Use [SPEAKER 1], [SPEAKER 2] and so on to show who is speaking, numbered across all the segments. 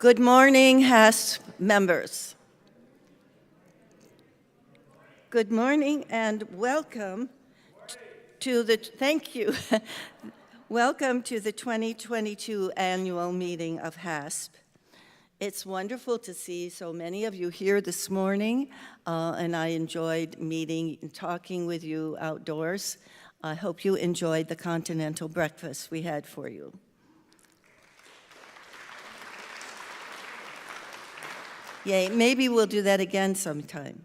[SPEAKER 1] Good morning, HASP members. Good morning and welcome to the, thank you. Welcome to the 2022 annual meeting of HASP. It's wonderful to see so many of you here this morning, and I enjoyed meeting and talking with you outdoors. I hope you enjoyed the continental breakfast we had for you. Yay, maybe we'll do that again sometime.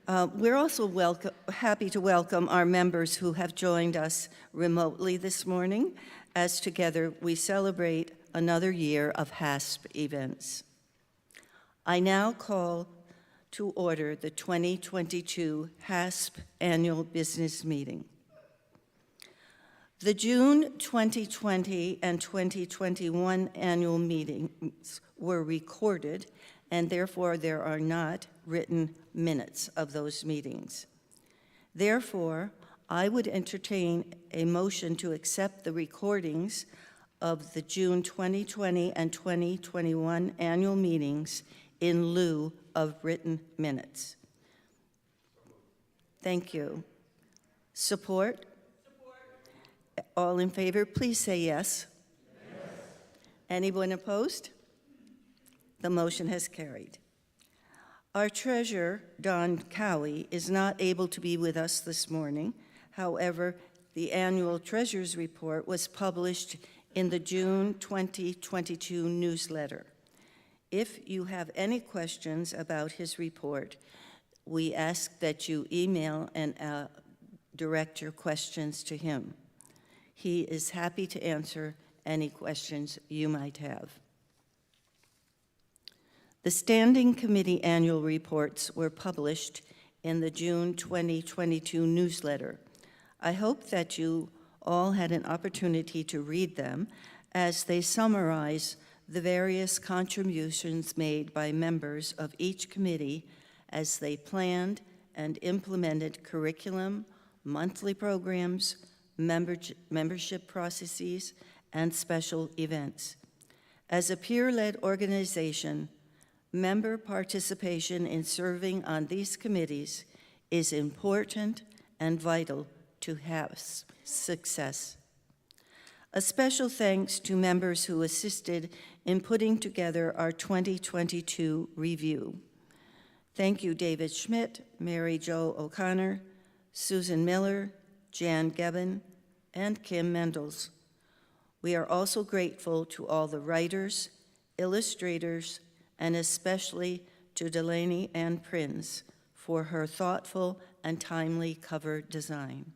[SPEAKER 1] We're also happy to welcome our members who have joined us remotely this morning, as together we celebrate another year of HASP events. I now call to order the 2022 HASP Annual Business Meeting. The June 2020 and 2021 annual meetings were recorded, and therefore there are not written minutes of those meetings. Therefore, I would entertain a motion to accept the recordings of the June 2020 and 2021 annual meetings in lieu of written minutes. Thank you. Support? Support. All in favor, please say yes. Yes. Anyone opposed? The motion has carried. Our treasurer, Don Cowie, is not able to be with us this morning. However, the annual treasurer's report was published in the June 2022 newsletter. If you have any questions about his report, we ask that you email and direct your questions to him. He is happy to answer any questions you might have. The Standing Committee annual reports were published in the June 2022 newsletter. I hope that you all had an opportunity to read them, as they summarize the various contributions made by members of each committee as they planned and implemented curriculum, monthly programs, membership processes, and special events. As a peer-led organization, member participation in serving on these committees is important and vital to HASP's success. A special thanks to members who assisted in putting together our 2022 review. Thank you, David Schmidt, Mary Jo O'Connor, Susan Miller, Jan Gebbin, and Kim Mendels. We are also grateful to all the writers, illustrators, and especially to Delaney Ann Prinz for her thoughtful and timely cover design.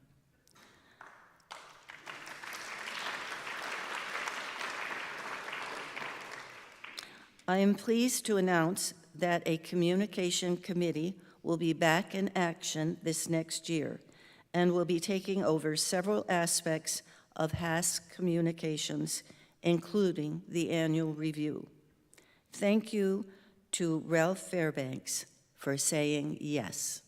[SPEAKER 1] I am pleased to announce that a communication committee will be back in action this next year and will be taking over several aspects of HASP communications, including the annual review. Thank you to Ralph Fairbanks for saying yes.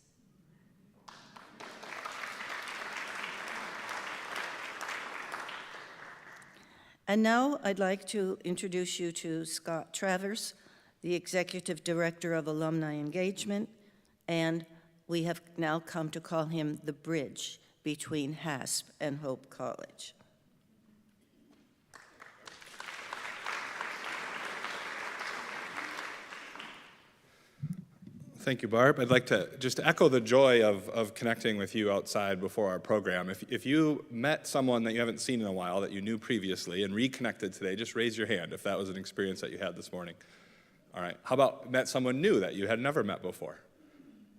[SPEAKER 1] And now I'd like to introduce you to Scott Travers, the Executive Director of Alumni Engagement, and we have now come to call him the bridge between HASP and Hope College.
[SPEAKER 2] Thank you, Barb. I'd like to just echo the joy of connecting with you outside before our program. If you met someone that you haven't seen in a while that you knew previously and reconnected today, just raise your hand if that was an experience that you had this morning. All right. How about met someone new that you had never met before?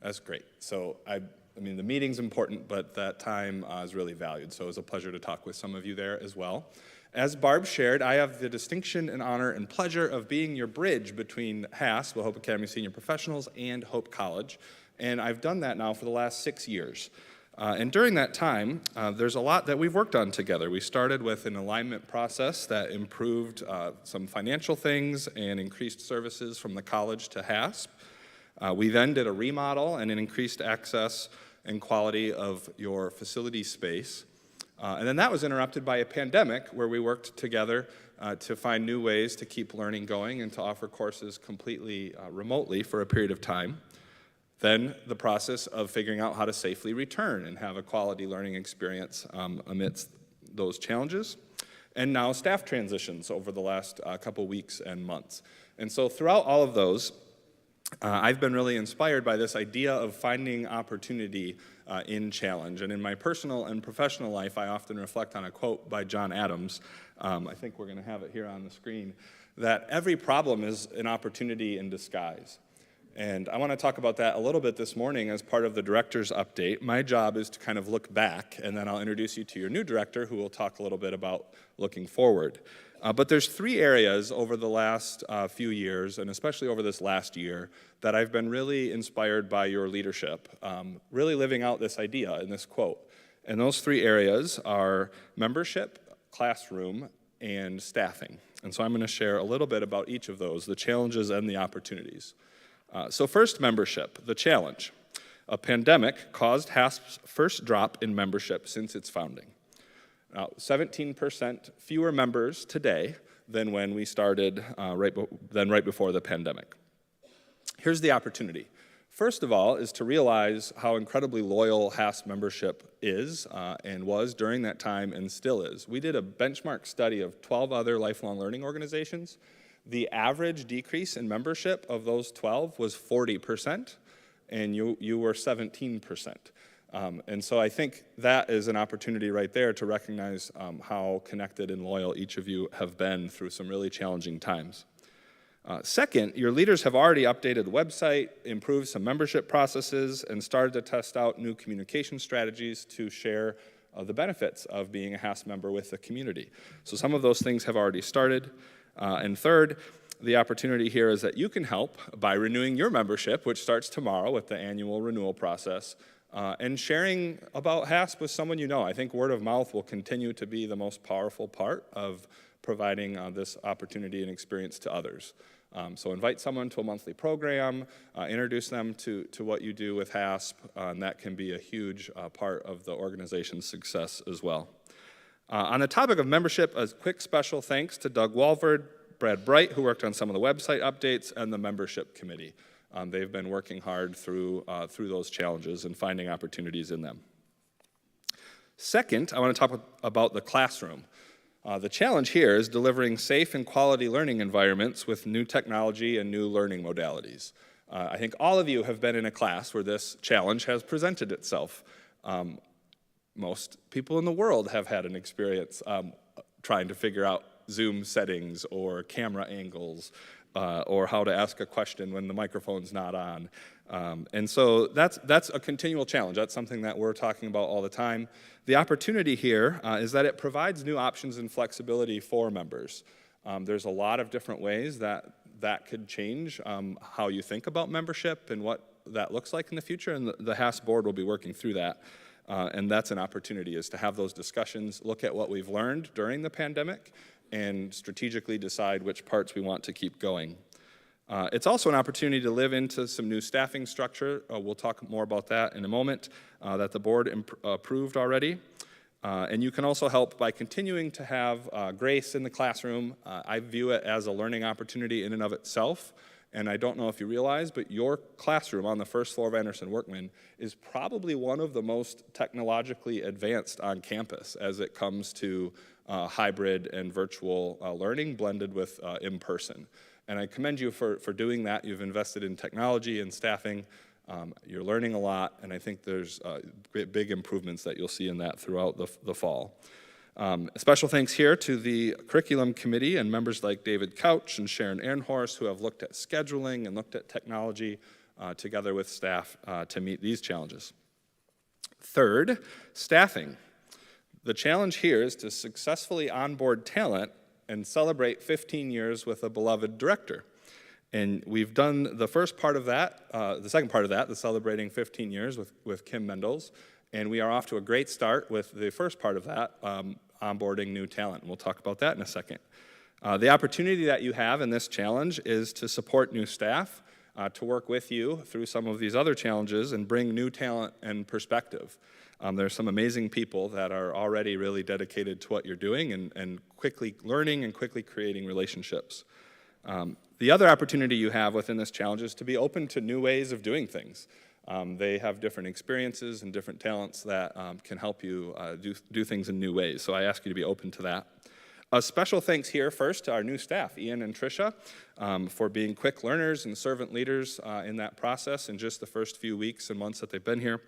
[SPEAKER 2] That's great. So I mean, the meeting's important, but that time is really valued. So it was a pleasure to talk with some of you there as well. As Barb shared, I have the distinction and honor and pleasure of being your bridge between HASP, the Hope Academy Senior Professionals, and Hope College. And I've done that now for the last 6 years. And during that time, there's a lot that we've worked on together. We started with an alignment process that improved some financial things and increased services from the college to HASP. We then did a remodel and an increased access and quality of your facility space. And then that was interrupted by a pandemic where we worked together to find new ways to keep learning going and to offer courses completely remotely for a period of time. Then the process of figuring out how to safely return and have a quality learning experience amidst those challenges. And now staff transitions over the last couple weeks and months. And so throughout all of those, I've been really inspired by this idea of finding opportunity in challenge. And in my personal and professional life, I often reflect on a quote by John Adams. I think we're going to have it here on the screen, that every problem is an opportunity in disguise. And I want to talk about that a little bit this morning as part of the director's update. My job is to kind of look back, and then I'll introduce you to your new director, who will talk a little bit about looking forward. But there's 3 areas over the last few years, and especially over this last year, that I've been really inspired by your leadership, really living out this idea in this quote. And those 3 areas are membership, classroom, and staffing. And so I'm going to share a little bit about each of those, the challenges and the opportunities. So first, membership, the challenge. A pandemic caused HASP's first drop in membership since its founding. Now, 17% fewer members today than when we started right before the pandemic. Here's the opportunity. First of all is to realize how incredibly loyal HASP membership is and was during that time and still is. We did a benchmark study of 12 other lifelong learning organizations. The average decrease in membership of those 12 was 40%, and you were 17%. And so I think that is an opportunity right there to recognize how connected and loyal each of you have been through some really challenging times. Second, your leaders have already updated the website, improved some membership processes, and started to test out new communication strategies to share the benefits of being a HASP member with the community. So some of those things have already started. And third, the opportunity here is that you can help by renewing your membership, which starts tomorrow with the annual renewal process, and sharing about HASP with someone you know. I think word of mouth will continue to be the most powerful part of providing this opportunity and experience to others. So invite someone to a monthly program, introduce them to what you do with HASP, and that can be a huge part of the organization's success as well. On the topic of membership, a quick special thanks to Doug Walford, Brad Bright, who worked on some of the website updates, and the membership committee. They've been working hard through those challenges and finding opportunities in them. Second, I want to talk about the classroom. The challenge here is delivering safe and quality learning environments with new technology and new learning modalities. I think all of you have been in a class where this challenge has presented itself. Most people in the world have had an experience trying to figure out Zoom settings or camera angles or how to ask a question when the microphone's not on. And so that's a continual challenge. That's something that we're talking about all the time. The opportunity here is that it provides new options and flexibility for members. There's a lot of different ways that could change how you think about membership and what that looks like in the future, and the HASP board will be working through that. And that's an opportunity, is to have those discussions, look at what we've learned during the pandemic, and strategically decide which parts we want to keep going. It's also an opportunity to live into some new staffing structure. We'll talk more about that in a moment, that the board approved already. And you can also help by continuing to have grace in the classroom. I view it as a learning opportunity in and of itself. And I don't know if you realize, but your classroom on the first floor of Anderson Workman is probably one of the most technologically advanced on campus as it comes to hybrid and virtual learning blended with in-person. And I commend you for doing that. You've invested in technology and staffing. You're learning a lot, and I think there's big improvements that you'll see in that throughout the fall. A special thanks here to the curriculum committee and members like David Couch and Sharon Ehrenhorst, who have looked at scheduling and looked at technology together with staff to meet these challenges. Third, staffing. The challenge here is to successfully onboard talent and celebrate 15 years with a beloved director. And we've done the first part of that, the second part of that, the celebrating 15 years with Kim Mendels. And we are off to a great start with the first part of that, onboarding new talent. And we'll talk about that in a second. The opportunity that you have in this challenge is to support new staff to work with you through some of these other challenges and bring new talent and perspective. There's some amazing people that are already really dedicated to what you're doing and quickly learning and quickly creating relationships. The other opportunity you have within this challenge is to be open to new ways of doing things. They have different experiences and different talents that can help you do things in new ways. So I ask you to be open to that. A special thanks here first to our new staff, Ian and Tricia, for being quick learners and servant leaders in that process in just the first few weeks and months that they've been here.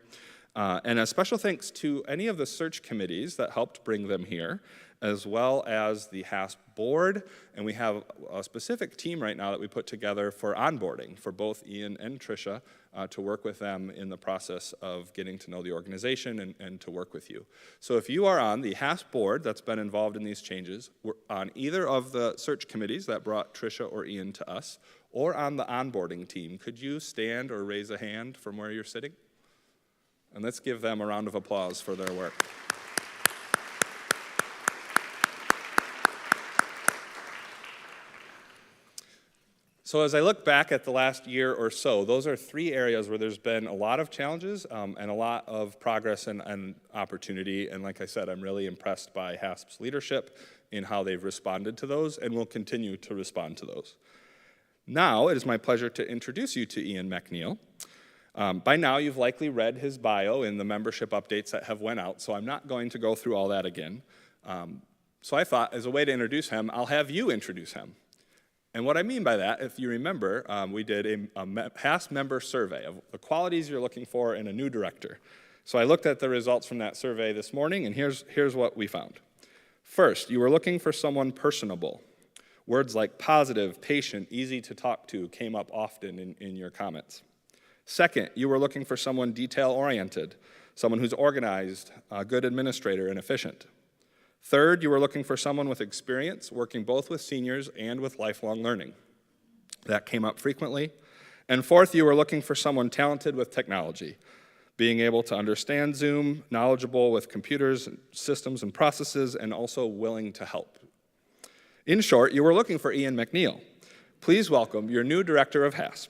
[SPEAKER 2] And a special thanks to any of the search committees that helped bring them here, as well as the HASP board. And we have a specific team right now that we put together for onboarding for both Ian and Tricia to work with them in the process of getting to know the organization and to work with you. So if you are on the HASP board that's been involved in these changes, we're on either of the search committees that brought Tricia or Ian to us, or on the onboarding team, could you stand or raise a hand from where you're sitting? And let's give them a round of applause for their work. So as I look back at the last year or so, those are 3 areas where there's been a lot of challenges and a lot of progress and opportunity. And like I said, I'm really impressed by HASP's leadership in how they've responded to those and will continue to respond to those. Now, it is my pleasure to introduce you to Ian McNeil. By now, you've likely read his bio in the membership updates that have went out, so I'm not going to go through all that again. So I thought, as a way to introduce him, I'll have you introduce him. And what I mean by that, if you remember, we did a HASP member survey of the qualities you're looking for in a new director. So I looked at the results from that survey this morning, and here's what we found. First, you were looking for someone personable. Words like positive, patient, easy to talk to came up often in your comments. Second, you were looking for someone detail-oriented, someone who's organized, a good administrator, and efficient. Third, you were looking for someone with experience working both with seniors and with lifelong learning. That came up frequently. And fourth, you were looking for someone talented with technology, being able to understand Zoom, knowledgeable with computers, systems, and processes, and also willing to help. In short, you were looking for Ian McNeil. Please welcome your new director of HASP.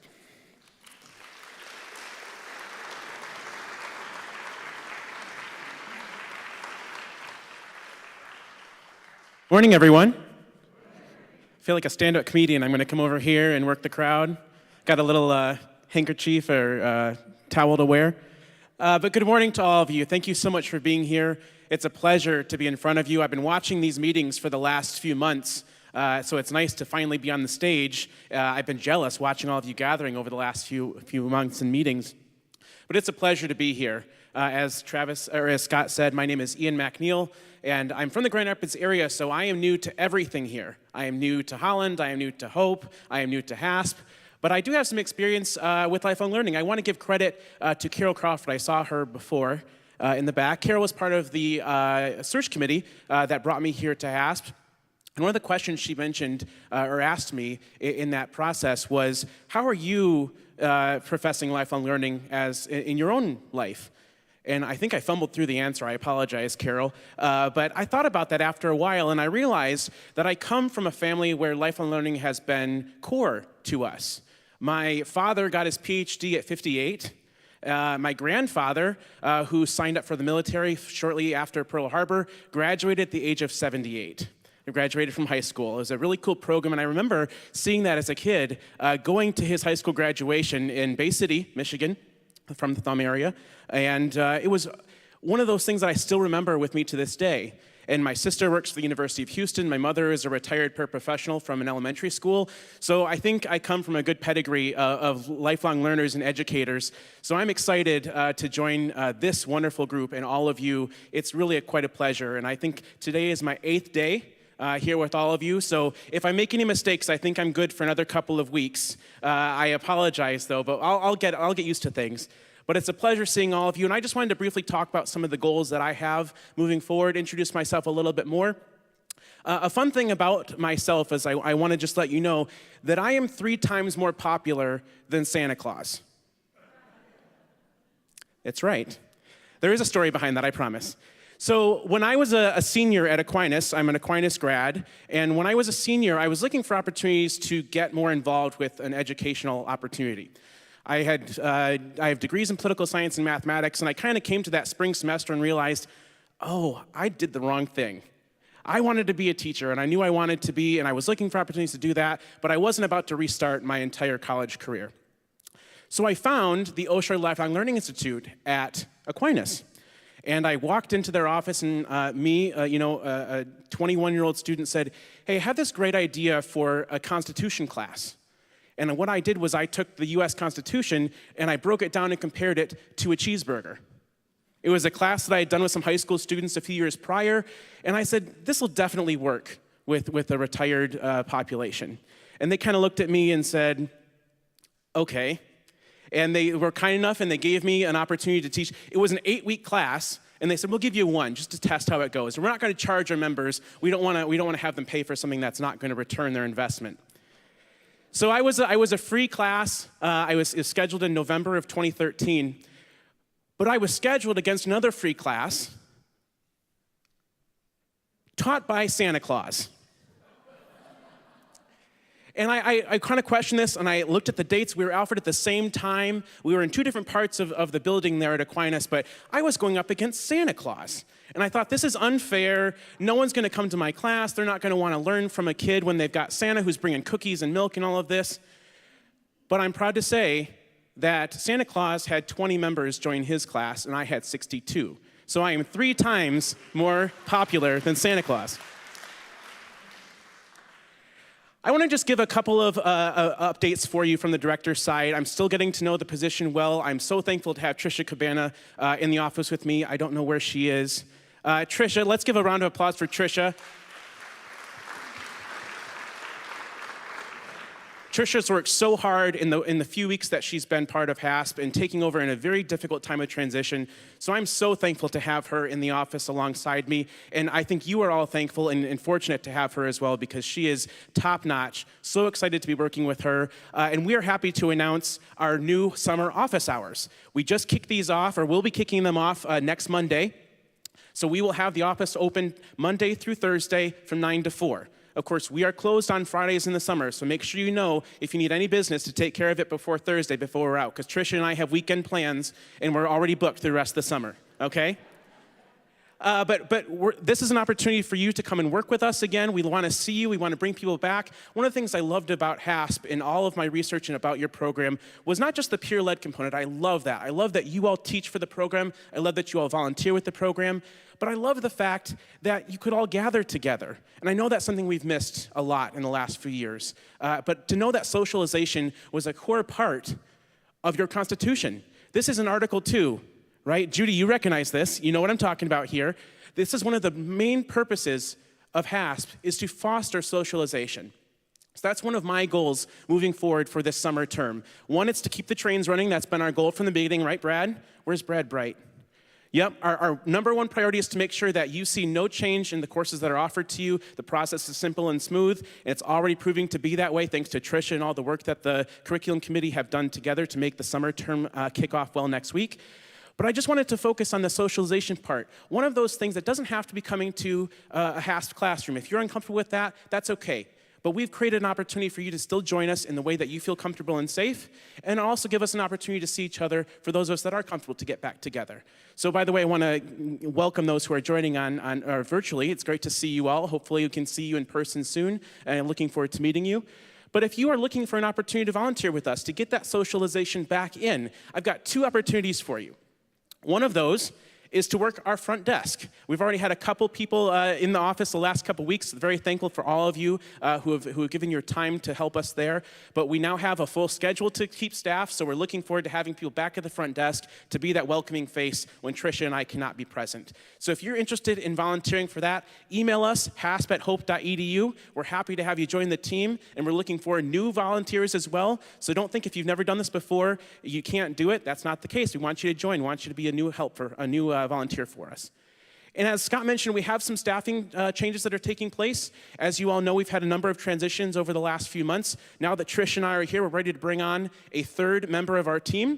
[SPEAKER 3] Morning, everyone. I feel like a stand-up comedian. I'm going to come over here and work the crowd. Got a little handkerchief or towel to wear. But good morning to all of you. Thank you so much for being here. It's a pleasure to be in front of you. I've been watching these meetings for the last few months, so it's nice to finally be on the stage. I've been jealous watching all of you gathering over the last few months in meetings. But it's a pleasure to be here. As Scott said, my name is Ian McNeil, and I'm from the Grand Rapids area, so I am new to everything here. I am new to Holland, I am new to Hope, I am new to HASP, but I do have some experience with lifelong learning. I want to give credit to Carol Crawford. I saw her before in the back. Carol was part of the search committee that brought me here to HASP. And one of the questions she mentioned or asked me in that process was, how are you professing lifelong learning in your own life? And I think I fumbled through the answer. I apologize, Carol. But I thought about that after a while, and I realized that I come from a family where lifelong learning has been core to us. My father got his PhD at 58. My grandfather, who signed up for the military shortly after Pearl Harbor, graduated at the age of 78. He graduated from high school. It was a really cool program, and I remember seeing that as a kid, going to his high school graduation in Bay City, Michigan, from the Thumb area, and it was one of those things that I still remember with me to this day. And my sister works for the University of Houston. My mother is a retired paraprofessional from an elementary school. So I think I come from a good pedigree of lifelong learners and educators. So I'm excited to join this wonderful group and all of you. It's really quite a pleasure. And I think today is my 8th day here with all of you. So if I make any mistakes, I think I'm good for another couple of weeks. I apologize though, but I'll get used to things. But it's a pleasure seeing all of you, and I just wanted to briefly talk about some of the goals that I have moving forward, introduce myself a little bit more. A fun thing about myself is I want to just let you know that I am 3 times more popular than Santa Claus. It's right. There is a story behind that, I promise. So when I was a senior at Aquinas, I'm an Aquinas grad, and when I was a senior, I was looking for opportunities to get more involved with an educational opportunity. I have degrees in political science and mathematics, and I kind of came to that spring semester and realized, oh, I did the wrong thing. I wanted to be a teacher, and I knew I wanted to be, and I was looking for opportunities to do that, but I wasn't about to restart my entire college career. So I found the Osher Lifelong Learning Institute at Aquinas. And I walked into their office, and a 21-year-old student said, hey, I have this great idea for a Constitution class. And what I did was I took the US Constitution, and I broke it down and compared it to a cheeseburger. It was a class that I had done with some high school students a few years prior, and I said, this will definitely work with the retired population. And they kind of looked at me and said, okay. And they were kind enough, and they gave me an opportunity to teach. It was an 8-week class, and they said, we'll give you one just to test how it goes. We're not going to charge our members. We don't want to have them pay for something that's not going to return their investment. So I was a free class. It was scheduled in November of 2013. But I was scheduled against another free class taught by Santa Claus. And I kind of questioned this, and I looked at the dates. We were offered at the same time. We were in 2 different parts of the building there at Aquinas, but I was going up against Santa Claus. And I thought, this is unfair. No one's going to come to my class. They're not going to want to learn from a kid when they've got Santa who's bringing cookies and milk and all of this. But I'm proud to say that Santa Claus had 20 members join his class, and I had 62. So I am 3 times more popular than Santa Claus. I want to just give a couple of updates for you from the director's side. I'm still getting to know the position well. I'm so thankful to have Tricia Cabana in the office with me. I don't know where she is. Tricia, let's give a round of applause for Tricia. Tricia's worked so hard in the few weeks that she's been part of HASP and taking over in a very difficult time of transition. So I'm so thankful to have her in the office alongside me. And I think you are all thankful and fortunate to have her as well, because she is top-notch. So excited to be working with her. And we are happy to announce our new summer office hours. We just kicked these off, or we'll be kicking them off next Monday. So we will have the office open Monday through Thursday from 9 to 4. Of course, we are closed on Fridays in the summer, so make sure you know if you need any business to take care of it before Thursday, before we're out, because Tricia and I have weekend plans, and we're already booked through the rest of the summer, okay? This is an opportunity for you to come and work with us again. We want to see you. We want to bring people back. One of the things I loved about HASP in all of my research and about your program was not just the peer-led component. I love that. I love that you all teach for the program. I love that you all volunteer with the program. But I love the fact that you could all gather together. And I know that's something we've missed a lot in the last few years. But to know that socialization was a core part of your Constitution. This is in Article 2. Right? Judy, you recognize this. You know what I'm talking about here. This is one of the main purposes of HASP, is to foster socialization. So that's one of my goals moving forward for this summer term. One, it's to keep the trains running. That's been our goal from the beginning, right, Brad? Where's Brad Bright? Yep, our number one priority is to make sure that you see no change in the courses that are offered to you. The process is simple and smooth, and it's already proving to be that way thanks to Tricia and all the work that the curriculum committee have done together to make the summer term kick off well next week. But I just wanted to focus on the socialization part. One of those things that doesn't have to be coming to a HASP classroom. If you're uncomfortable with that, that's okay. But we've created an opportunity for you to still join us in the way that you feel comfortable and safe, and also give us an opportunity to see each other for those of us that are comfortable to get back together. So by the way, I want to welcome those who are joining on virtually. It's great to see you all. Hopefully we can see you in person soon, and I'm looking forward to meeting you. But if you are looking for an opportunity to volunteer with us, to get that socialization back in, I've got 2 opportunities for you. One of those is to work our front desk. We've already had a couple people in the office the last couple weeks. Very thankful for all of you who have given your time to help us there. But we now have a full schedule to keep staff, so we're looking forward to having people back at the front desk to be that welcoming face when Tricia and I cannot be present. So if you're interested in volunteering for that, email us, hasp@hope.edu. We're happy to have you join the team, and we're looking for new volunteers as well. So don't think if you've never done this before, you can't do it. That's not the case. We want you to join. We want you to be a new volunteer for us. And as Scott mentioned, we have some staffing changes that are taking place. As you all know, we've had a number of transitions over the last few months. Now that Trish and I are here, we're ready to bring on a 3rd member of our team.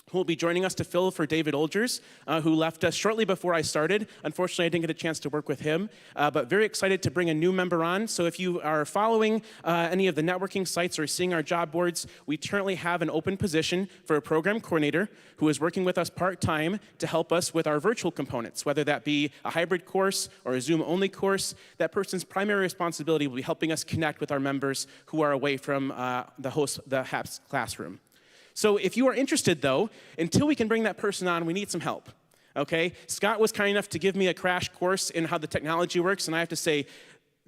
[SPEAKER 3] who will be joining us to fill for David Olgers, who left us shortly before I started. Unfortunately, I didn't get a chance to work with him, but very excited to bring a new member on. So if you are following any of the networking sites or seeing our job boards, we currently have an open position for a program coordinator who is working with us part-time to help us with our virtual components, whether that be a hybrid course or a Zoom-only course. That person's primary responsibility will be helping us connect with our members who are away from the HAPS classroom. So if you are interested, though, until we can bring that person on, we need some help, okay? Scott was kind enough to give me a crash course in how the technology works, and I have to say,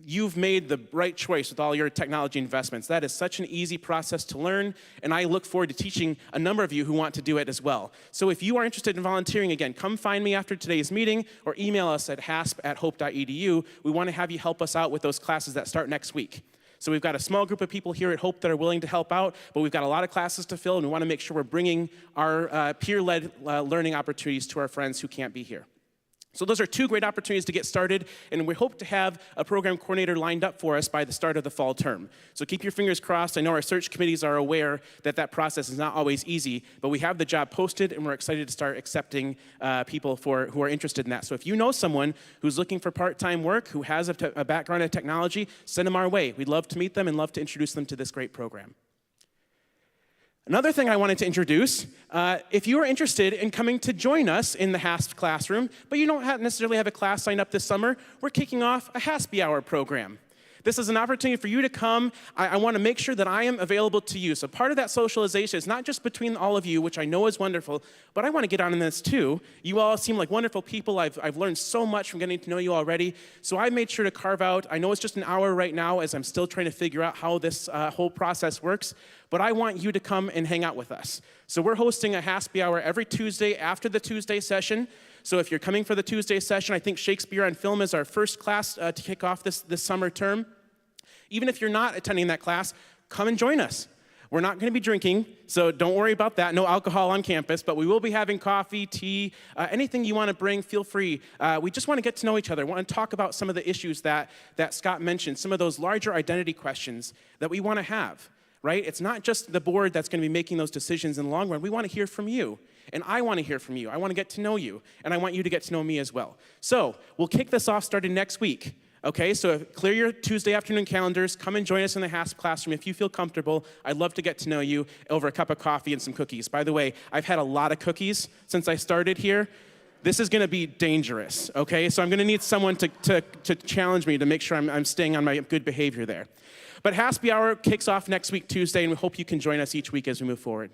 [SPEAKER 3] you've made the right choice with all your technology investments. That is such an easy process to learn, and I look forward to teaching a number of you who want to do it as well. So if you are interested in volunteering, again, come find me after today's meeting or email us at hasp@hope.edu. We want to have you help us out with those classes that start next week. So we've got a small group of people here at Hope that are willing to help out, but we've got a lot of classes to fill, and we want to make sure we're bringing our peer-led learning opportunities to our friends who can't be here. So those are two great opportunities to get started, and we hope to have a program coordinator lined up for us by the start of the fall term. So keep your fingers crossed. I know our search committees are aware that that process is not always easy, but we have the job posted, and we're excited to start accepting people who are interested in that. So if you know someone who's looking for part-time work, who has a background in technology, send them our way. We'd love to meet them and love to introduce them to this great program. Another thing I wanted to introduce, if you are interested in coming to join us in the HASP classroom, but you don't necessarily have a class signed up this summer, we're kicking off a HASPy Hour program. This is an opportunity for you to come. I want to make sure that I am available to you. So part of that socialization is not just between all of you, which I know is wonderful, but I want to get on in this too. You all seem like wonderful people. I've learned so much from getting to know you already. So I made sure to carve out, I know it's just an hour right now as I'm still trying to figure out how this whole process works, but I want you to come and hang out with us. So we're hosting a HASPy Hour every Tuesday after the Tuesday session. So if you're coming for the Tuesday session, I think Shakespeare on Film is our first class to kick off this summer term. Even if you're not attending that class, come and join us. We're not going to be drinking, so don't worry about that. No alcohol on campus, but we will be having coffee, tea, anything you want to bring, feel free. We just want to get to know each other. We want to talk about some of the issues that Scott mentioned, some of those larger identity questions that we want to have, right? It's not just the board that's going to be making those decisions in the long run. We want to hear from you, and I want to hear from you. I want to get to know you, and I want you to get to know me as well. So we'll kick this off starting next week. Okay, so clear your Tuesday afternoon calendars. Come and join us in the HASP classroom if you feel comfortable. I'd love to get to know you over a cup of coffee and some cookies. By the way, I've had a lot of cookies since I started here. This is going to be dangerous, okay? So I'm going to need someone to challenge me to make sure I'm staying on my good behavior there. But HASPy Hour kicks off next week, Tuesday, and we hope you can join us each week as we move forward.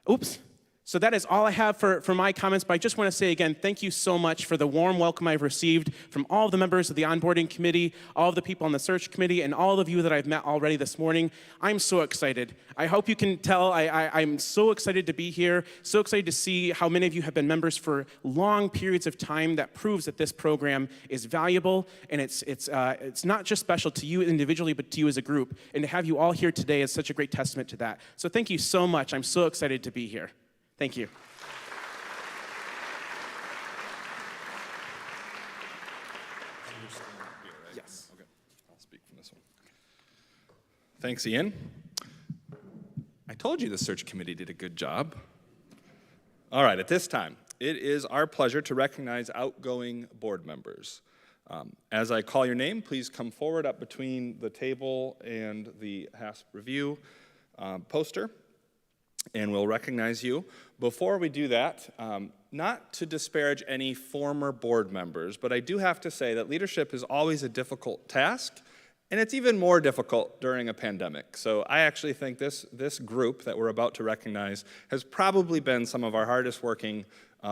[SPEAKER 3] Oops. So that is all I have for my comments, but I just want to say again, thank you so much for the warm welcome I've received from all of the members of the onboarding committee, all of the people on the search committee, and all of you that I've met already this morning. I'm so excited. I hope you can tell I'm so excited to be here, so excited to see how many of you have been members for long periods of time. That proves that this program is valuable, and it's not just special to you individually, but to you as a group. And to have you all here today is such a great testament to that. So thank you so much. I'm so excited to be here. Thank you.
[SPEAKER 2] Yes. Okay. I'll speak from this one. Thanks, Ian. I told you the search committee did a good job. All right, at this time, it is our pleasure to recognize outgoing board members. As I call your name, please come forward up between the table and the HASP review poster, and we'll recognize you. Before we do that, not to disparage any former board members, but I do have to say that leadership is always a difficult task, and it's even more difficult during a pandemic. So I actually think this group that we're about to recognize has probably been some of our hardest working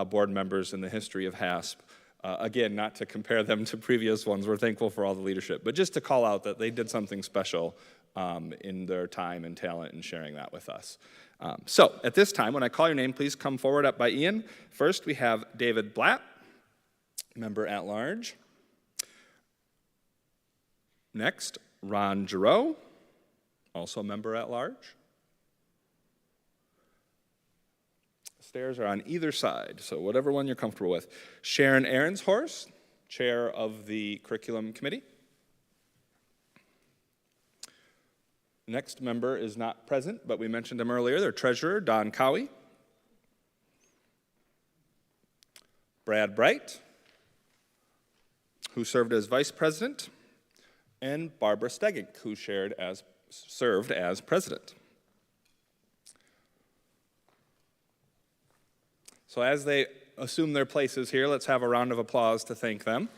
[SPEAKER 2] board members in the history of HASP. Again, not to compare them to previous ones, we're thankful for all the leadership, but just to call out that they did something special in their time and talent and sharing that with us. So at this time, when I call your name, please come forward up by Ian. First, we have David Blatt, member at large. Next, Ron Giroux, also member at large. Stairs are on either side, so whatever one you're comfortable with. Sharon Aronshorst, chair of the curriculum committee. Next member is not present, but we mentioned him earlier. Their treasurer, Don Cowie. Brad Bright, who served as vice president, and Barbara Stegink, who served as president. So as they assume their places here, let's have a round of applause to thank them.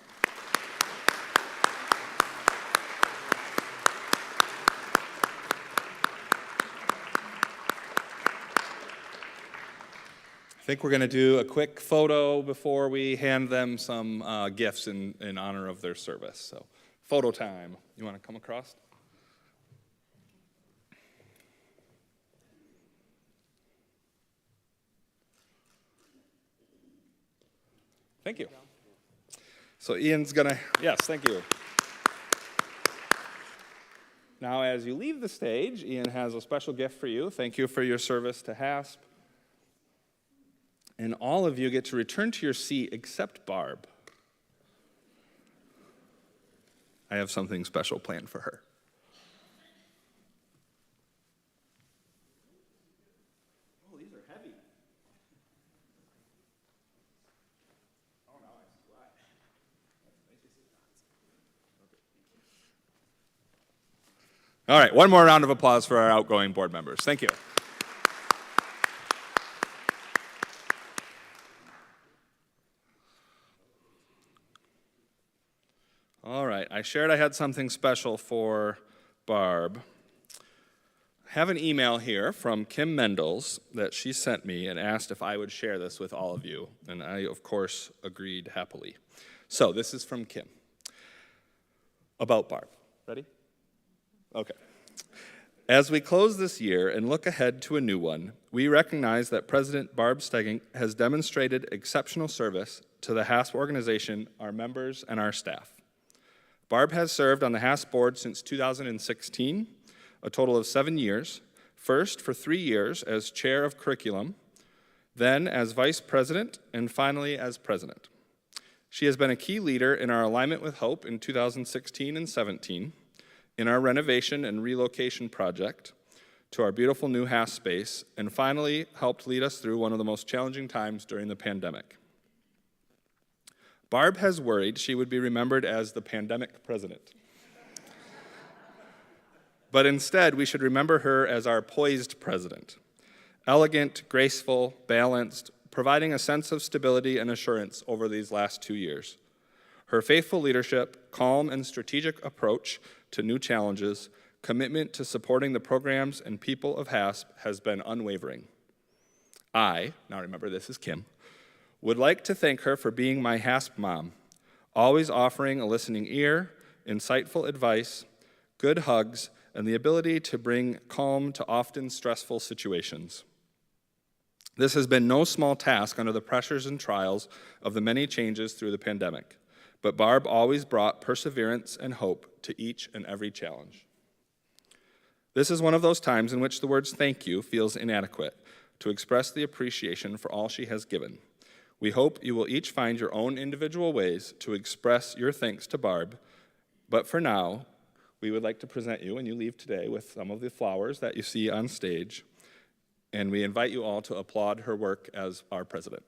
[SPEAKER 2] I think we're going to do a quick photo before we hand them some gifts in honor of their service. So, photo time. You want to come across? Thank you. So Ian's going to, yes, thank you. Now, as you leave the stage, Ian has a special gift for you. Thank you for your service to HASP. And all of you get to return to your seat except Barb. I have something special planned for her. Oh, these are heavy. Oh, no, I see why. All right, one more round of applause for our outgoing board members. Thank you. All right, I shared I had something special for Barb. I have an email here from Kim Mendels that she sent me and asked if I would share this with all of you, and I, of course, agreed happily. So this is from Kim about Barb. Ready? Okay. As we close this year and look ahead to a new one, we recognize that President Barb Stegink has demonstrated exceptional service to the HASP organization, our members, and our staff. Barb has served on the HASP board since 2016, a total of 7 years, first for 3 years as chair of curriculum, then as vice president, and finally as president. She has been a key leader in our Alignment with Hope in 2016 and 17, in our renovation and relocation project to our beautiful new HASP space, and finally helped lead us through one of the most challenging times during the pandemic. Barb has worried she would be remembered as the pandemic president. But instead, we should remember her as our poised president. Elegant, graceful, balanced, providing a sense of stability and assurance over these last 2 years. Her faithful leadership, calm and strategic approach to new challenges, commitment to supporting the programs and people of HASP has been unwavering. I, now remember this is Kim, would like to thank her for being my HASP mom, always offering a listening ear, insightful advice, good hugs, and the ability to bring calm to often stressful situations. This has been no small task under the pressures and trials of the many changes through the pandemic, but Barb always brought perseverance and hope to each and every challenge. This is one of those times in which the words thank you feels inadequate to express the appreciation for all she has given. We hope you will each find your own individual ways to express your thanks to Barb, but for now, we would like to present you, and you leave today, with some of the flowers that you see on stage, and we invite you all to applaud her work as our president.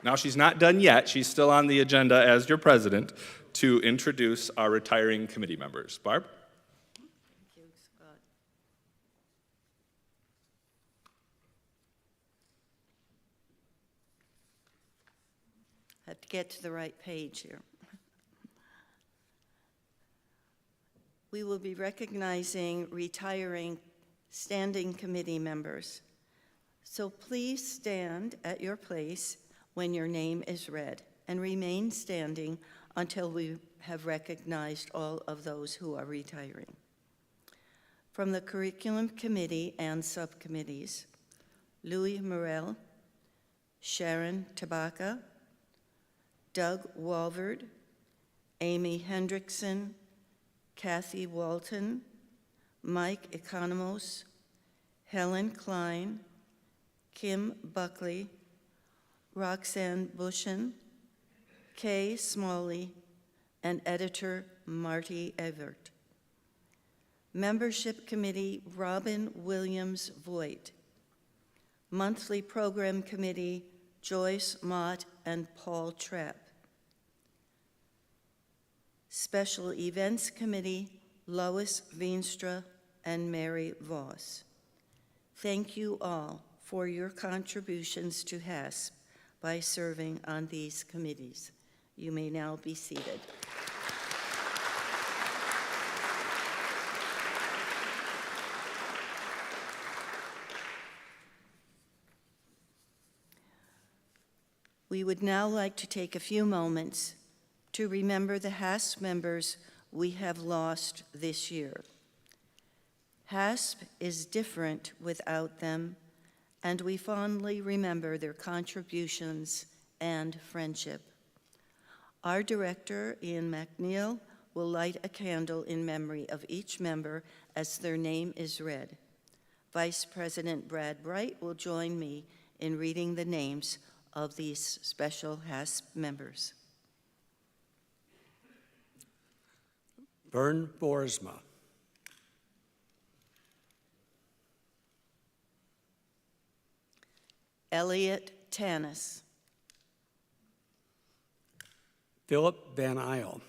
[SPEAKER 2] Now, she's not done yet. She's still on the agenda as your president to introduce our retiring committee members. Barb?
[SPEAKER 1] Thank you, Scott. I have to get to the right page here. We will be recognizing retiring standing committee members. So please stand at your place when your name is read, and remain standing until we have recognized all of those who are retiring. From the Curriculum Committee and subcommittees, Louis Morel, Sharon Tabaka, Doug Walvard, Amy Hendrickson, Kathy Walton, Mike Economos, Helen Klein, Kim Buckley, Roxanne Bushin, Kay Smalley, and editor Marty Evert. Membership Committee, Robin Williams Voigt. Monthly Program Committee, Joyce Mott and Paul Trapp. Special Events Committee, Lois Veenstra and Mary Voss. Thank you all for your contributions to HASP by serving on these committees. You may now be seated. We would now like to take a few moments to remember the HASP members we have lost this year. HASP is different without them, and we fondly remember their contributions and friendship. Our director, Ian McNeil, will light a candle in memory of each member as their name is read. Vice President Brad Bright will join me in reading the names of these special HASP members.
[SPEAKER 4] BOERSMA.
[SPEAKER 1] ELLIOT TANIS.
[SPEAKER 4] Philip Van Isle.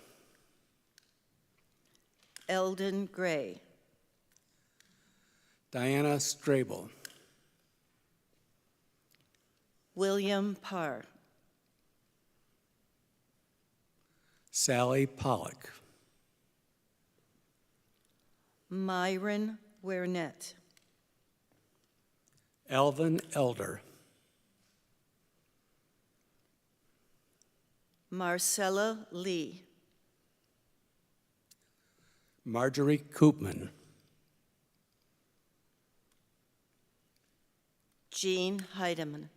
[SPEAKER 1] Eldon Gray.
[SPEAKER 4] Dianna STREBEL.
[SPEAKER 1] William PARR.
[SPEAKER 4] Sally POLLOCK.
[SPEAKER 1] MYRON WERNETTE.
[SPEAKER 4] Elvin Elder.
[SPEAKER 1] Marcella Lee.
[SPEAKER 4] Marjorie KOOPAN.
[SPEAKER 1] Jean Heidemann.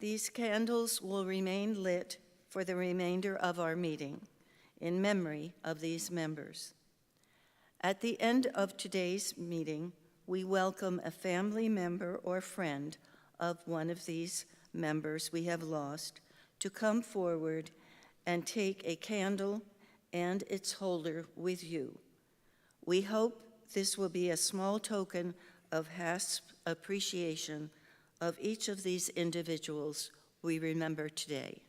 [SPEAKER 1] These candles will remain lit for the remainder of our meeting in memory of these members. At the end of today's meeting, we welcome a family member or friend of one of these members we have lost to come forward and take a candle and its holder with you. We hope this will be a small token of HASP appreciation of each of these individuals we remember today.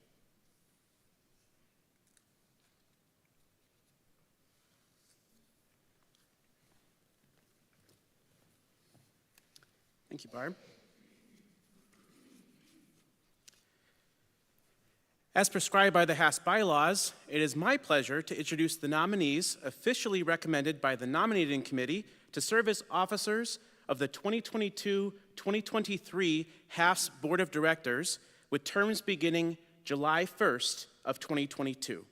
[SPEAKER 3] Thank you, Barb. As prescribed by the HASP bylaws, it is my pleasure to introduce the nominees officially recommended by the nominating committee to serve as officers of the 2022-2023 HASP Board of Directors with terms beginning July 1st of 2022.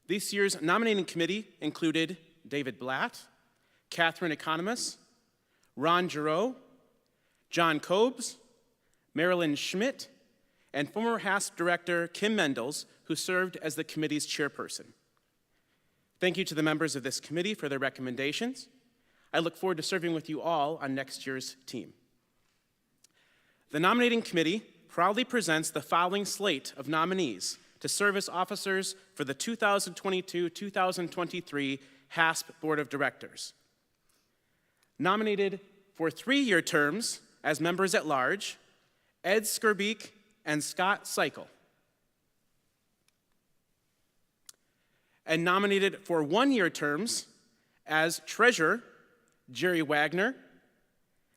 [SPEAKER 3] This year's nominating committee included David Blatt, Catherine Economos, Ron Giroux, John Kobes, Marilyn Schmidt, and former HASP Director Kim Mendels, who served as the committee's chairperson. Thank you to the members of this committee for their recommendations. I look forward to serving with you all on next year's team. The nominating committee proudly presents the following slate of nominees to serve as officers for the 2022-2023 HASP Board of Directors. Nominated for 3-year terms as members at large, Ed Skurbeek and Scott Seikel. And nominated for 1-year terms as treasurer, Jerry Wagner,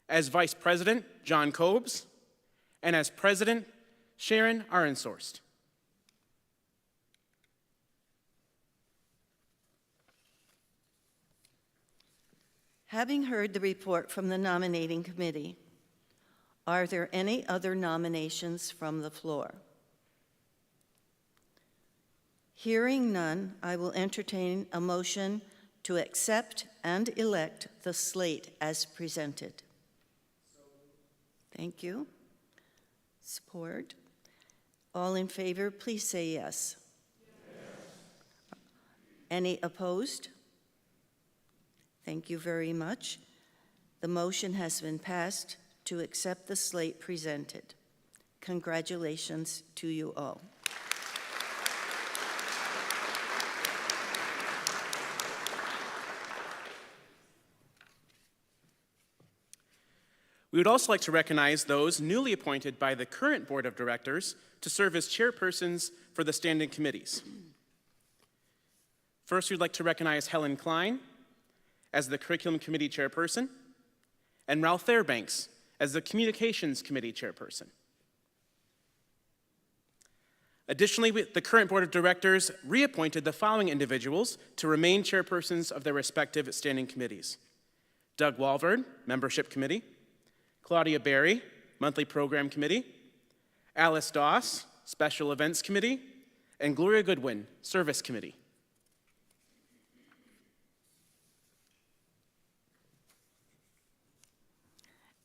[SPEAKER 3] as vice president, John Kobes, and as president, Sharon Arenshorst.
[SPEAKER 1] Having heard the report from the nominating committee, are there any other nominations from the floor? Hearing none, I will entertain a motion to accept and elect the slate as presented. Thank you. Support. All in favor, please say yes. Any opposed? Thank you very much. The motion has been passed to accept the slate presented. Congratulations to you all.
[SPEAKER 3] We would also like to recognize those newly appointed by the current Board of Directors to serve as chairpersons for the standing committees. First, we'd like to recognize Helen Klein as the Curriculum Committee Chairperson and Ralph Fairbanks as the Communications Committee Chairperson. Additionally, the current Board of Directors reappointed the following individuals to remain chairpersons of their respective standing committees: Doug Walvard, Membership Committee; Claudia Berry, Monthly Program Committee; Alice Doss, Special Events Committee; and Gloria Goodwin, Service Committee.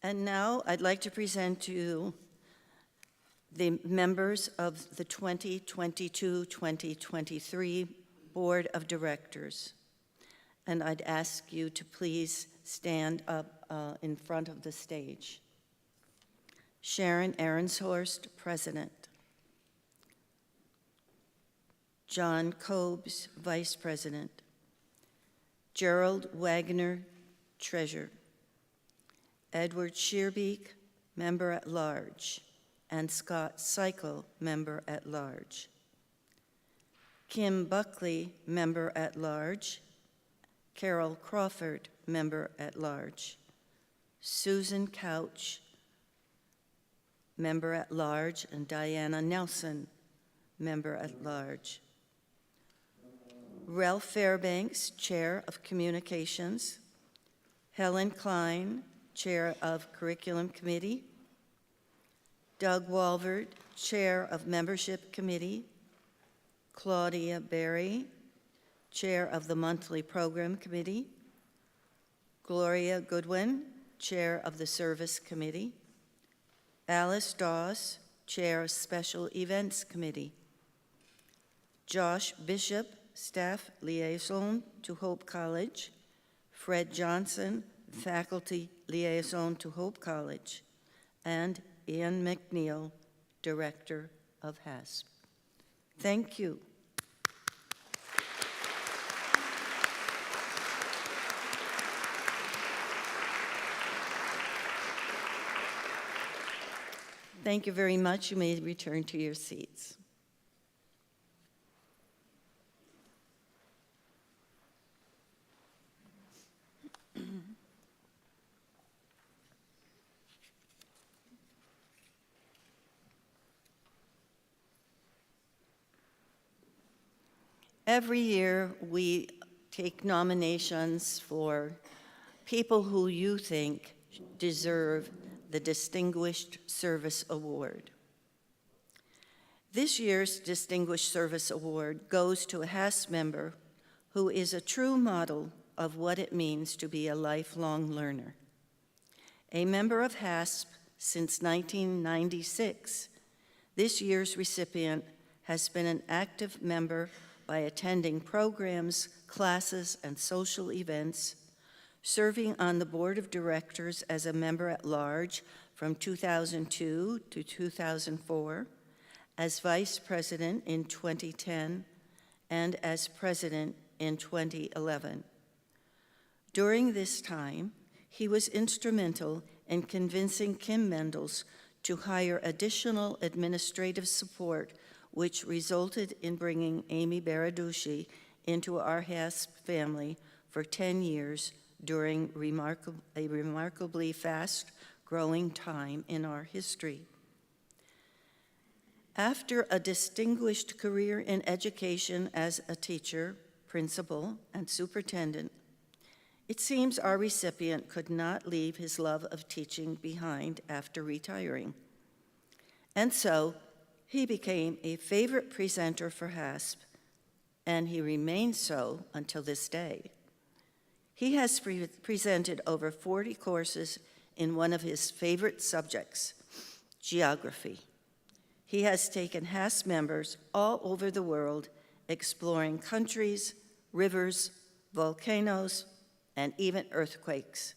[SPEAKER 1] And now I'd like to present to you the members of the 2022-2023 Board of Directors. And I'd ask you to please stand up in front of the stage. Sharon Aronshorst, President. John Kobes, Vice President. Gerald Wagner, Treasurer. Edward Shearbeek, Member at Large, and Scott Seikel, Member at Large. Kim Buckley, Member at Large. Carol Crawford, Member at Large. Susan Couch, Member at Large, and Diana Nelson, Member at Large. Ralph Fairbanks, Chair of Communications. Helen Klein, Chair of Curriculum Committee. Doug Walvard, Chair of Membership Committee. Claudia Berry, Chair of the Monthly Program Committee. Gloria Goodwin, Chair of the Service Committee. Alice Doss, Chair of Special Events Committee. Josh Bishop, Staff Liaison to Hope College. Fred Johnson, Faculty Liaison to Hope College. And Ian McNeil, Director of HASP. Thank you. Thank you very much. You may return to your seats. Every year, we take nominations for people who you think deserve the Distinguished Service Award. This year's Distinguished Service Award goes to a HASP member who is a true model of what it means to be a lifelong learner. A member of HASP since 1996, this year's recipient has been an active member by attending programs, classes, and social events, serving on the Board of Directors as a member at large from 2002 to 2004, as Vice President in 2010, and as President in 2011. During this time, he was instrumental in convincing Kim Mendels to hire additional administrative support, which resulted in bringing Amy Baraducci into our HASP family for 10 years during a remarkably fast-growing time in our history. After a distinguished career in education as a teacher, principal, and superintendent, it seems our recipient could not leave his love of teaching behind after retiring. And so, he became a favorite presenter for HASP, and he remains so until this day. He has presented over 40 courses in one of his favorite subjects, geography. He has taken HASP members all over the world exploring countries, rivers, volcanoes, and even earthquakes.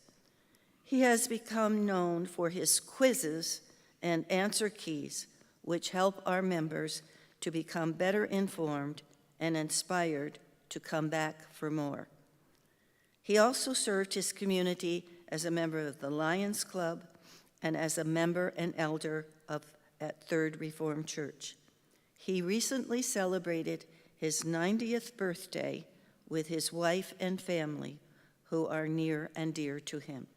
[SPEAKER 1] He has become known for his quizzes and answer keys, which help our members to become better informed and inspired to come back for more. He also served his community as a member of the Lions Club and as a member and elder at Third Reformed Church. He recently celebrated his 90th birthday with his wife and family, who are near and dear to him.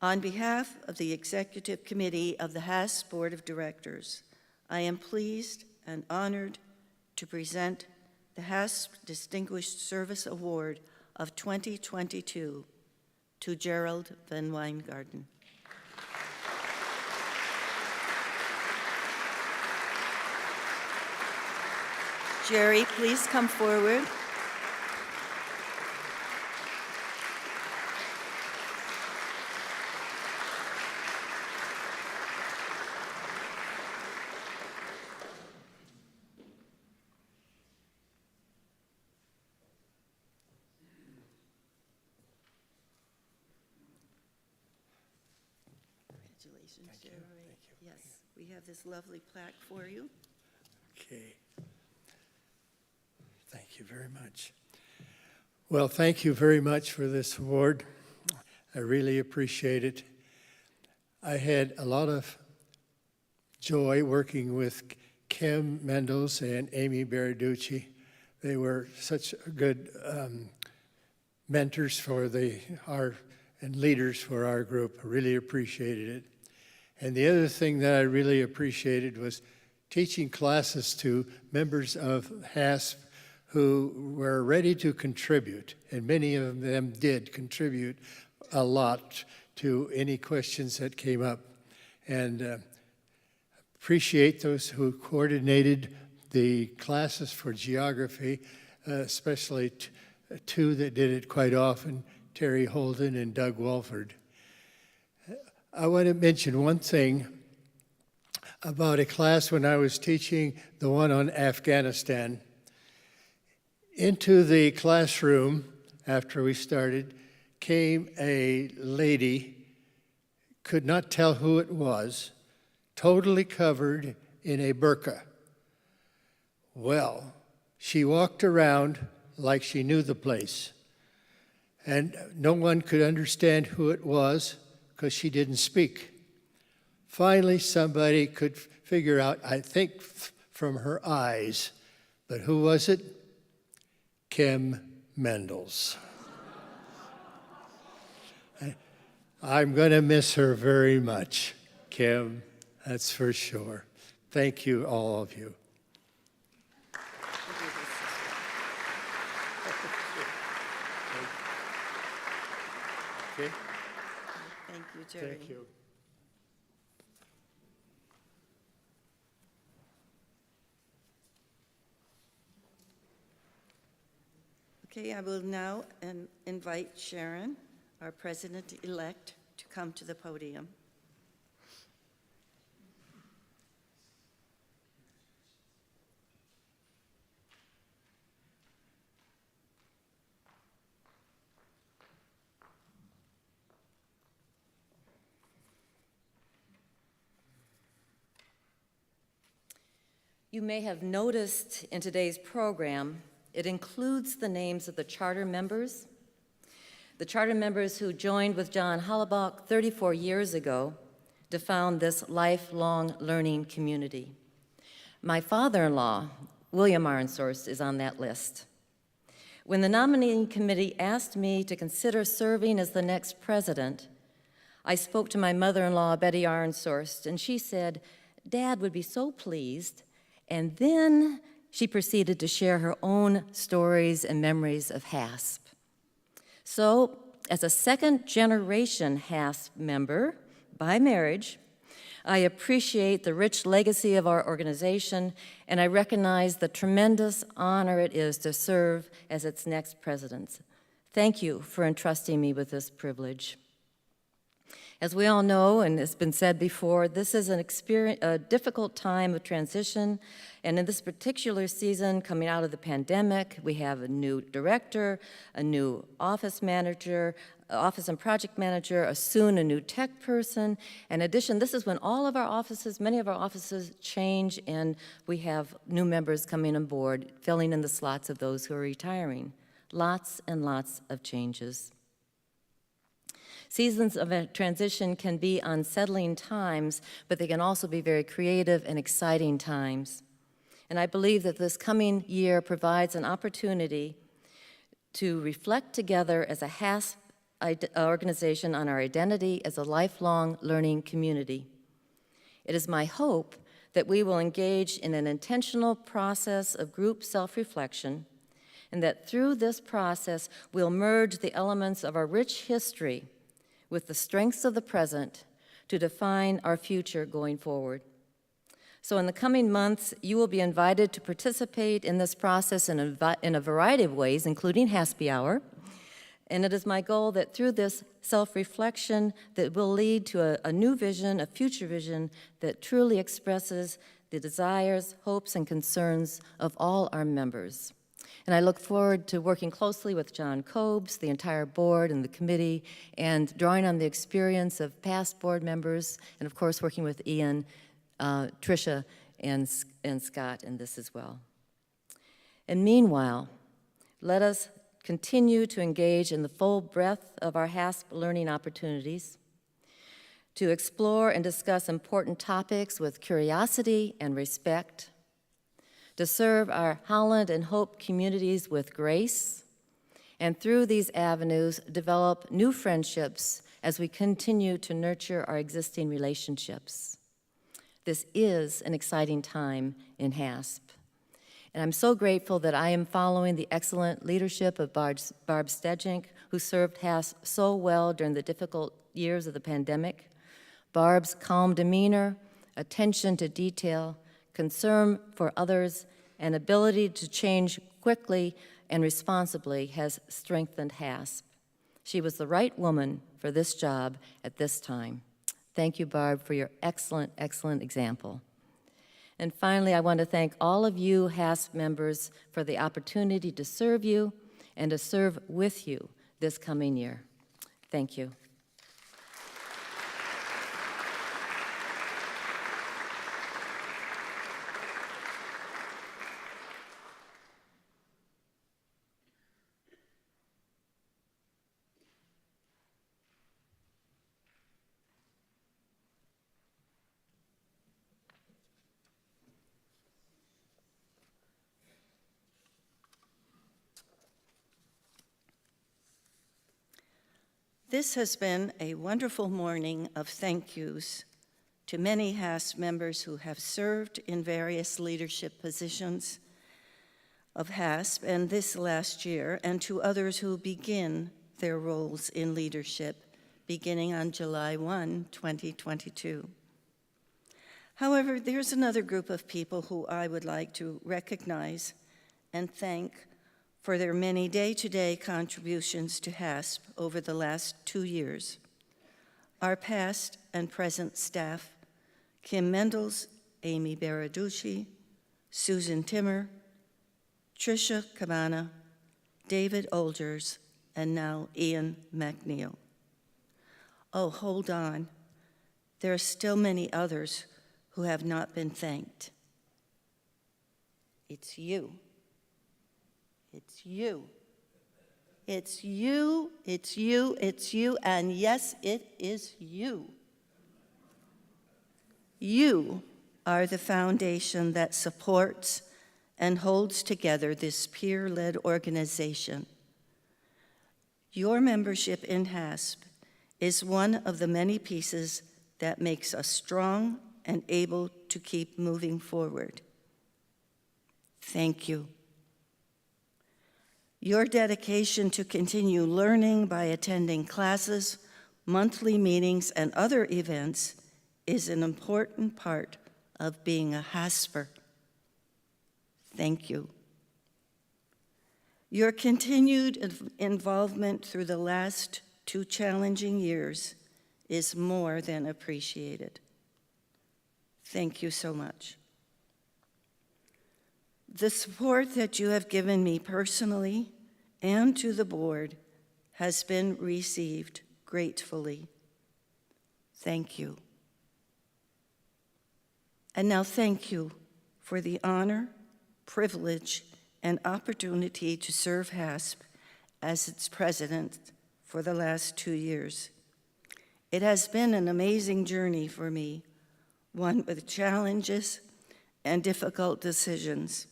[SPEAKER 1] On behalf of the Executive Committee of the HAS Board of Directors, I am pleased and honored to present the HAS Distinguished Service Award of 2022 to Gerald Van Weingarten. Jerry, please come forward. Congratulations, Jerry.
[SPEAKER 4] Thank you.
[SPEAKER 1] Yes, we have this lovely plaque for you.
[SPEAKER 4] Okay. Thank you very much. Well, thank you very much for this award. I really appreciate it. I had a lot of joy working with Kim Mendels and Amy Baraducci. They were such good mentors for and leaders for our group. I really appreciated it. And the other thing that I really appreciated was teaching classes to members of HASP who were ready to contribute, and many of them did contribute a lot to any questions that came up. And appreciate those who coordinated the classes for geography, especially two that did it quite often, Terry Holden and Doug Walford. I want to mention one thing about a class when I was teaching, the one on Afghanistan. Into the classroom, after we started, came a lady, could not tell who it was, totally covered in a burqa. Well, she walked around like she knew the place, and no one could understand who it was because she didn't speak. Finally, somebody could figure out, I think from her eyes, but who was it? Kim Mendels. I'm going to miss her very much, Kim, that's for sure. Thank you, all of you. Okay.
[SPEAKER 1] Thank you, Jerry.
[SPEAKER 4] Thank you.
[SPEAKER 1] Okay, I will now invite Sharon, our president-elect, to come to the podium.
[SPEAKER 5] You may have noticed in today's program, it includes the names of the charter members who joined with John Hollabach 34 years ago to found this lifelong learning community. My father-in-law, William Arnsorst, is on that list. When the nominating committee asked me to consider serving as the next president, I spoke to my mother-in-law, Betty Arnsorst, and she said, "Dad would be so pleased." And then she proceeded to share her own stories and memories of HASP. So, as a second-generation HASP member by marriage, I appreciate the rich legacy of our organization, and I recognize the tremendous honor it is to serve as its next president. Thank you for entrusting me with this privilege. As we all know, and it's been said before, this is a difficult time of transition, and in this particular season, coming out of the pandemic, we have a new director, a new office manager, office and project manager, soon a new tech person. In addition, this is when all of our offices, many of our offices change, and we have new members coming on board, filling in the slots of those who are retiring. Lots and lots of changes. Seasons of a transition can be unsettling times, but they can also be very creative and exciting times. And I believe that this coming year provides an opportunity to reflect together as a HASP organization on our identity as a lifelong learning community. It is my hope that we will engage in an intentional process of group self-reflection, and that through this process we'll merge the elements of our rich history with the strengths of the present to define our future going forward. So in the coming months, you will be invited to participate in this process in a variety of ways, including Happy Hour. And it is my goal that through this self-reflection that will lead to a new vision, a future vision that truly expresses the desires, hopes, and concerns of all our members. And I look forward to working closely with John Cobes, the entire board and the committee, and drawing on the experience of past board members, and of course working with Ian, Tricia, and Scott in this as well. And meanwhile, let us continue to engage in the full breadth of our HASP learning opportunities, to explore and discuss important topics with curiosity and respect, to serve our Holland and Hope communities with grace, and through these avenues, develop new friendships as we continue to nurture our existing relationships. This is an exciting time in HASP. And I'm so grateful that I am following the excellent leadership of Barb Stedjink, who served HASP so well during the difficult years of the pandemic. Barb's calm demeanor, attention to detail, concern for others, and ability to change quickly and responsibly has strengthened HASP. She was the right woman for this job at this time. Thank you, Barb, for your excellent, excellent example. And finally, I want to thank all of you HASP members for the opportunity to serve you and to serve with you this coming year. Thank you.
[SPEAKER 1] This has been a wonderful morning of thank yous to many HASP members who have served in various leadership positions of HASP and this last year, and to others who begin their roles in leadership beginning on July 1, 2022. However, there's another group of people who I would like to recognize and thank for their many day-to-day contributions to HASP over the last 2 years. Our past and present staff, Kim Mendels, Amy Baraducci, Susan Timmer, Tricia Cabana, David Olgers, and now Ian McNeil. Oh, hold on. There are still many others who have not been thanked. It's you. It's you. It's you, it's you, it's you, and yes, it is you. You are the foundation that supports and holds together this peer-led organization. Your membership in HASP is one of the many pieces that makes us strong and able to keep moving forward. Thank you. Your dedication to continue learning by attending classes, monthly meetings, and other events is an important part of being a HASPer. Thank you. Your continued involvement through the last 2 challenging years is more than appreciated. Thank you so much. The support that you have given me personally and to the board has been received gratefully. Thank you. And now thank you for the honor, privilege, and opportunity to serve HASP as its president for the last 2 years. It has been an amazing journey for me, one with challenges and difficult decisions.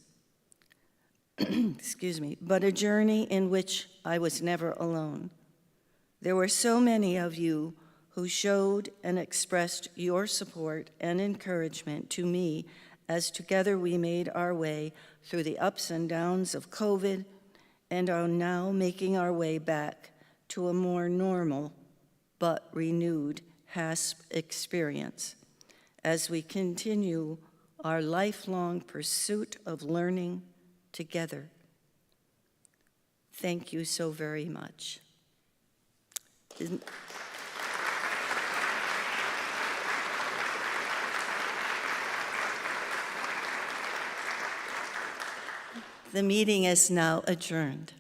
[SPEAKER 1] Excuse me, but a journey in which I was never alone. There were so many of you who showed and expressed your support and encouragement to me as together we made our way through the ups and downs of COVID and are now making our way back to a more normal but renewed HASP experience as we continue our lifelong pursuit of learning together. Thank you so very much. The meeting is now adjourned.